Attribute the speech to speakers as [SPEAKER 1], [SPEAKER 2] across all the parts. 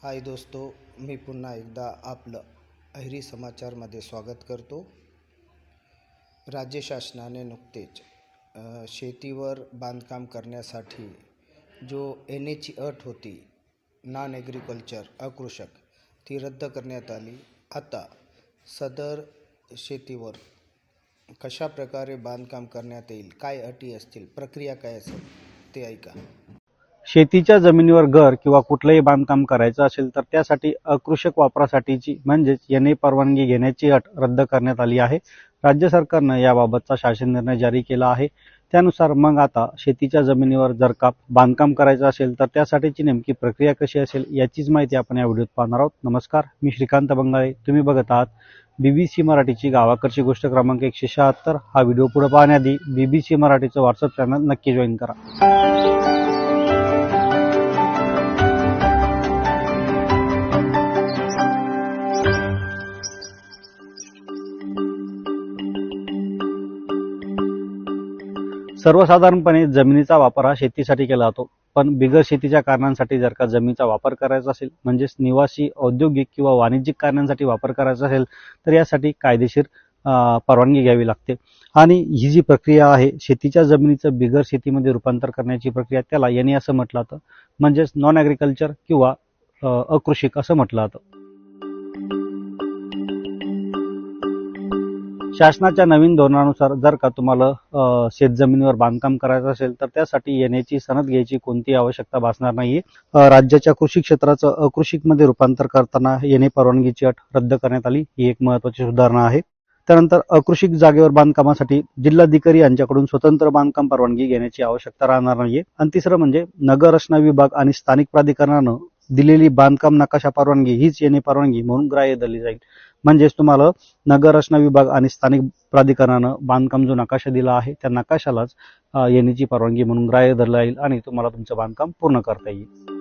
[SPEAKER 1] हाय दोस्तो, मी पुन्हा एकदा आपलं अहिरी समाचारमध्ये स्वागत करतो। राज्य शासनाने नुकतेच शेतीवर बांधकाम करण्यासाठी जो येण्याची अट होती नॉन ॲग्रिकल्चर अकृषक ती रद्द करण्यात आली। आता सदर शेतीवर कशा प्रकारे बांधकाम करण्यात येईल, काय अटी असतील, प्रक्रिया काय असेल ते ऐका।
[SPEAKER 2] शेतीच्या जमिनीवर घर किंवा कुठलंही बांधकाम करायचं असेल तर त्यासाठी अकृषक वापरासाठीची म्हणजेच एनए परवानगी घेण्याची अट रद्द करण्यात आली आहे। राज्य सरकारनं याबाबतचा शासन निर्णय जारी केला आहे। त्यानुसार मग आता शेतीच्या जमिनीवर जर का बांधकाम करायचं असेल तर त्यासाठीची नेमकी प्रक्रिया कशी असेल याचीच माहिती आपण या व्हिडिओत पाहणार आहोत। नमस्कार, मी श्रीकांत बंगाळे, तुम्ही बघत आहात BBC मराठीची गावाकडची गोष्ट क्रमांक 176। हा व्हिडिओ पुढे पाहण्याआधी BBC मराठीचं व्हॉट्सअप चॅनल नक्की जॉईन करा। सर्वसाधारणपणे जमिनीचा वापर हा शेतीसाठी केला जातो, पण बिगर शेतीच्या कारणांसाठी जर का जमिनीचा वापर करायचा असेल म्हणजेच निवासी, औद्योगिक किंवा वाणिज्यिक कारणांसाठी वापर करायचा असेल तर यासाठी कायदेशीर परवानगी घ्यावी लागते। आणि ही जी प्रक्रिया आहे शेतीच्या जमिनीचं बिगर शेतीमध्ये रूपांतर करण्याची प्रक्रिया, त्याला एनए असं म्हटलं जातं, म्हणजेच नॉन ॲग्रिकल्चर किंवा अकृषिक असं म्हटलं जातं। शासनाच्या नवीन धोरणानुसार जर का तुम्हाला शेतजमिनीवर बांधकाम करायचं असेल तर त्यासाठी एनएची सनद घ्यायची कोणतीही आवश्यकता भासणार नाहीये। राज्याच्या कृषी क्षेत्राचं अकृषिकमध्ये रूपांतर करताना एनए परवानगीची अट रद्द करण्यात आली, ही एक महत्त्वाची सुधारणा आहे। त्यानंतर अकृषिक जागेवर बांधकामासाठी जिल्हाधिकारी यांच्याकडून स्वतंत्र बांधकाम परवानगी घेण्याची आवश्यकता राहणार नाहीये। आणि तिसरं म्हणजे नगर रचना विभाग आणि स्थानिक प्राधिकरणानं दिलेली बांधकाम नकाशा परवानगी हीच एनए परवानगी म्हणून ग्राह्य धरली जाईल। म्हणजेच तुम्हाला नगर रचना विभाग आणि स्थानिक प्राधिकरणानं बांधकाम जो नकाशा दिला आहे त्या नकाशालाच एनएची परवानगी म्हणून ग्राह्य धरला जाईल आणि तुम्हाला तुमचं बांधकाम पूर्ण करता येईल।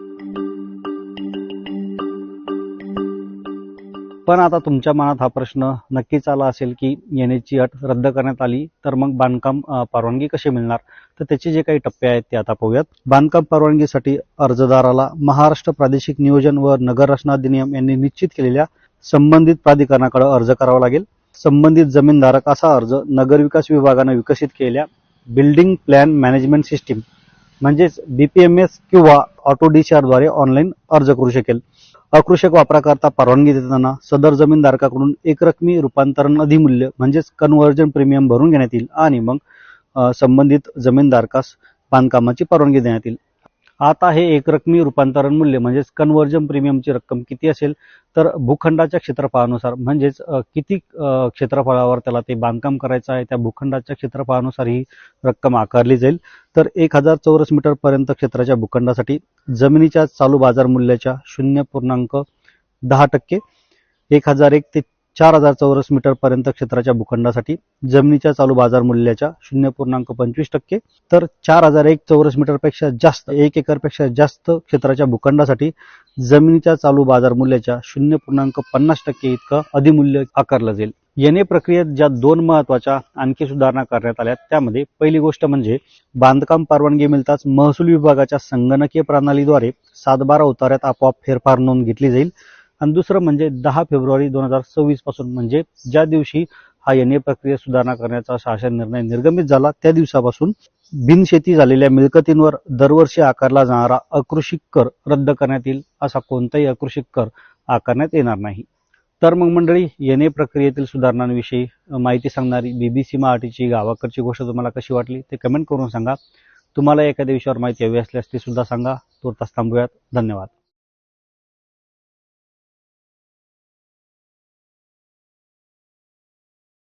[SPEAKER 2] पण आता तुमच्या मनात हा प्रश्न नक्कीच आला असेल की एनएची अट रद्द करण्यात आली तर मग बांधकाम परवानगी कशी मिळणार, तर त्याचे जे काही टप्पे आहेत ते आता पाहूयात। बांधकाम परवानगीसाठी अर्जदाराला महाराष्ट्र प्रादेशिक नियोजन व नगर रचना अधिनियम यांनी निश्चित केलेल्या संबंधित प्राधिकरणाकडे अर्ज करावा लागेल। संबंधित जमीनधारक असा अर्ज नगरविकास विभागाने विकसित केलेल्या बिल्डिंग प्लॅन मॅनेजमेंट सिस्टीम म्हणजेच BPMS किंवा ऑटो डिस्चार्ज द्वारे ऑनलाईन अर्ज करू शकेल। अकृषक वापराकरता परवानगी देताना सदर जमीनधारकाकडून एकरकमी रूपांतरण अधिमूल्य म्हणजेच कन्व्हर्जन प्रीमियम भरून घेण्यात येईल आणि मग संबंधित जमीनधारकास बांधकामाची परवानगी देण्यात येईल। आता हे एकरकमी रूपांतरण मूल्य म्हणजेच कन्व्हर्जन प्रीमियमची रक्कम किती असेल तर भूखंडाच्या क्षेत्रफळानुसार म्हणजेच किती क्षेत्रफळावर त्याला ते बांधकाम करायचं आहे त्या भूखंडाच्या क्षेत्रफळानुसार ही रक्कम आकारली जाईल। तर 1000 चौरस मीटर पर्यंत क्षेत्राच्या भूखंडासाठी जमिनीच्या चालू बाजार मूल्याच्या 0.10%, 1001 ते 4000 चौरस मीटर पर्यंत क्षेत्राच्या भूखंडासाठी जमिनीच्या चालू बाजार मूल्याच्या 0.25%, तर 4001 चौरस मीटर पेक्षा जास्त 1 एकरपेक्षा जास्त क्षेत्राच्या भूखंडासाठी जमिनीच्या चालू बाजार मूल्याच्या 0.50% इतकं अधिमूल्य आकारलं जाईल। एनए प्रक्रियेत ज्या 2 महत्त्वाच्या आणखी सुधारणा करण्यात आल्या त्यामध्ये पहिली गोष्ट म्हणजे बांधकाम परवानगी मिळताच महसूल विभागाच्या संगणकीय प्रणालीद्वारे 7/12 उतार्यात आपोआप फेरफार नोंद घेतली जाईल। आणि दुसरं म्हणजे 10 फेब्रुवारी 2024 पासून म्हणजे ज्या दिवशी हा एनए प्रक्रिया सुधारणा करण्याचा शासन निर्णय निर्गमित झाला त्या दिवसापासून बिनशेती झालेल्या मिळकतींवर दरवर्षी आकारला जाणारा अकृषिक कर रद्द करण्यात येईल। असा कोणताही अकृषिक कर आकारण्यात येणार नाही। तर मग मंडळी, एनए प्रक्रियेतील सुधारणांविषयी माहिती सांगणारी BBC मराठीची गावाकडची गोष्ट तुम्हाला कशी वाटली ते कमेंट करून सांगा। तुम्हाला एखाद्या विषयावर माहिती हवी असल्यास ती सुद्धा सांगा। तूर्तास थांबूयात। धन्यवाद।